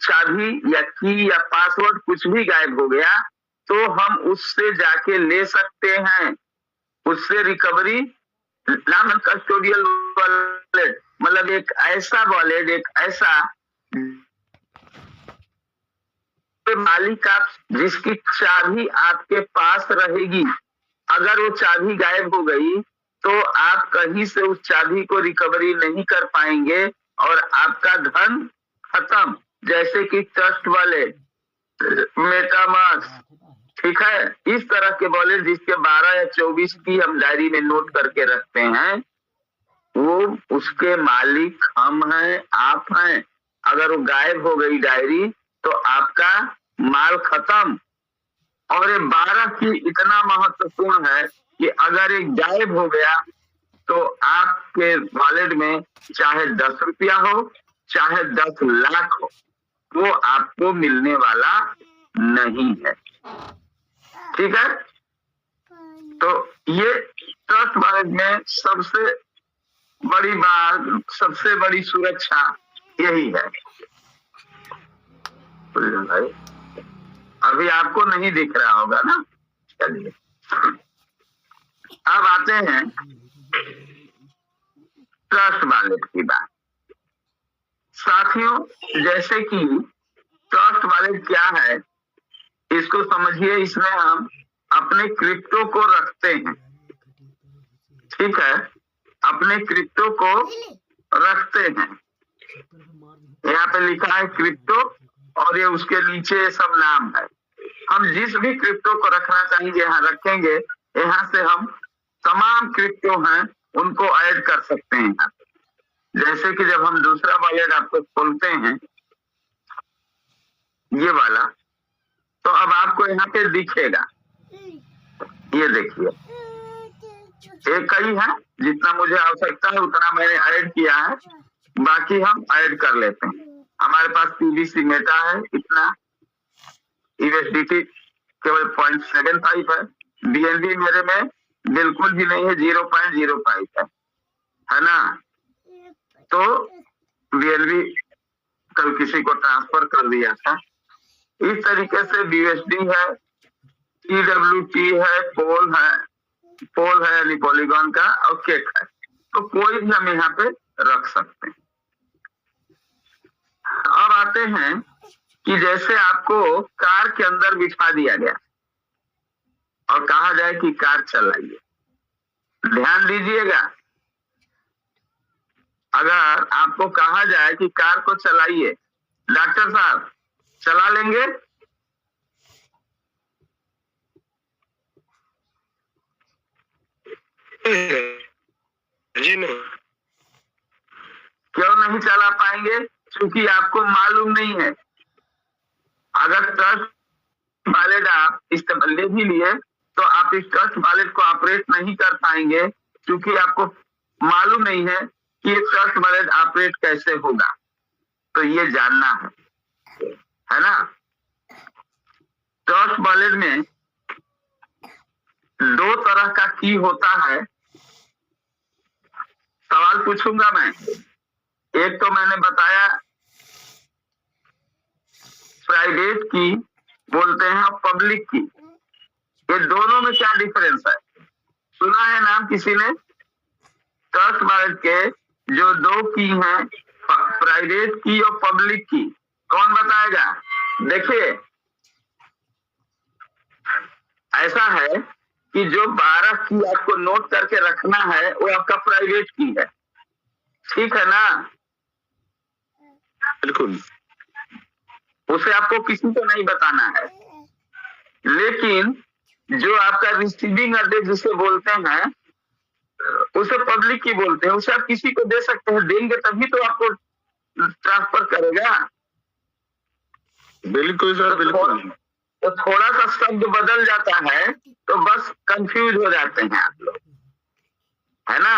चाबी या की या पासवर्ड कुछ भी गायब हो गया तो हम उससे जाके ले सकते हैं, उससे रिकवरी। नॉन कस्टोडियल वॉलेट मतलब एक ऐसा वॉलेट, एक ऐसा मालिक आप जिसकी चाबी आपके पास रहेगी, अगर वो चाबी गायब हो गई तो आप कहीं से उस चाबी को रिकवरी नहीं कर पाएंगे और आपका धन खत्म। जैसे कि ट्रस्ट वॉलेट, मेटामास्क, ठीक है, इस तरह के वॉलेट जिसके 12 या 24 की हम डायरी में नोट करके रखते हैं, वो उसके मालिक हम हैं, आप हैं। अगर वो गायब हो गई डायरी तो आपका माल खत्म। और ये 12 की इतना महत्वपूर्ण है कि अगर ये गायब हो गया तो आपके वॉलेट में चाहे 10 रुपया हो चाहे 10 लाख हो, वो आपको मिलने वाला नहीं है। ठीक है, तो ये ट्रस्ट वॉलेट में सबसे बड़ी बात, सबसे बड़ी सुरक्षा यही है। भाई अभी आपको नहीं दिख रहा होगा ना, चलिए अब आते हैं ट्रस्ट वॉलेट की बात। साथियों, जैसे कि ट्रस्ट वॉलेट क्या है इसको समझिए। इसमें हम अपने क्रिप्टो को रखते हैं, ठीक है, अपने क्रिप्टो को रखते हैं। यहाँ पे लिखा है क्रिप्टो और ये उसके नीचे सब नाम है। हम जिस भी क्रिप्टो को रखना चाहेंगे यहाँ रखेंगे। यहाँ से हम तमाम क्रिप्टो हैं उनको ऐड कर सकते हैं यहाँ पे। जैसे कि जब हम दूसरा वॉलेट आपको खोलते हैं, ये वाला, तो अब आपको यहाँ पे दिखेगा, ये देखिए, एक ही है, जितना मुझे आवश्यकता है उतना मैंने ऐड किया है, बाकी हम ऐड कर लेते हैं। हमारे पास पीबीसी मेटा है इतना, यूएसडीटी केवल 0.75 है, बीएनबी मेरे में बिल्कुल भी नहीं है, 0.05 है ना। तो बीएनबी कल किसी को ट्रांसफर कर दिया था। इस तरीके से बीएसडी है, ईडब्ल्यूटी है, पोल है यानी पॉलीगॉन का, और केक है। तो कोई भी हम यहाँ पे रख सकते हैं। अब आते हैं कि जैसे आपको कार के अंदर बिठा दिया गया और कहा जाए कि कार चलाइए, ध्यान दीजिएगा, अगर आपको कहा जाए कि कार को चलाइए, डॉक्टर साहब चला लेंगे? जी नहीं। क्यों नहीं चला पाएंगे? क्योंकि आपको मालूम नहीं है। अगर ट्रस्ट वॉलेट आप इस्तेमाल ले भी लिए तो आप इस ट्रस्ट वॉलेट को ऑपरेट नहीं कर पाएंगे, क्योंकि आपको मालूम नहीं है कि ये ट्रस्ट वॉलेट ऑपरेट कैसे होगा। तो ये जानना है ना। ट्रस्ट वॉलेट में 2 तरह का की होता है। सवाल पूछूंगा मैं। एक तो मैंने बताया प्राइवेट की बोलते हैं और पब्लिक की। ये दोनों में क्या डिफरेंस है? सुना है नाम किसी ने? ट्रस्ट वॉलेट के जो 2 की हैं, प्राइवेट की और पब्लिक की, कौन बताएगा? देखिए, ऐसा है कि जो 12 की आपको नोट करके रखना है वो आपका प्राइवेट की है, ठीक है ना? बिल्कुल, उसे आपको किसी को नहीं बताना है। लेकिन जो आपका रिसीविंग एड्रेस जिसे बोलते हैं उसे पब्लिक की बोलते हैं। उसे आप किसी को दे सकते हैं, देंगे तभी तो आपको ट्रांसफर करेगा। बिल्कुल सर, बिल्कुल। तो थोड़ा सा शब्द बदल जाता है तो बस कंफ्यूज हो जाते हैं आप लोग, है ना।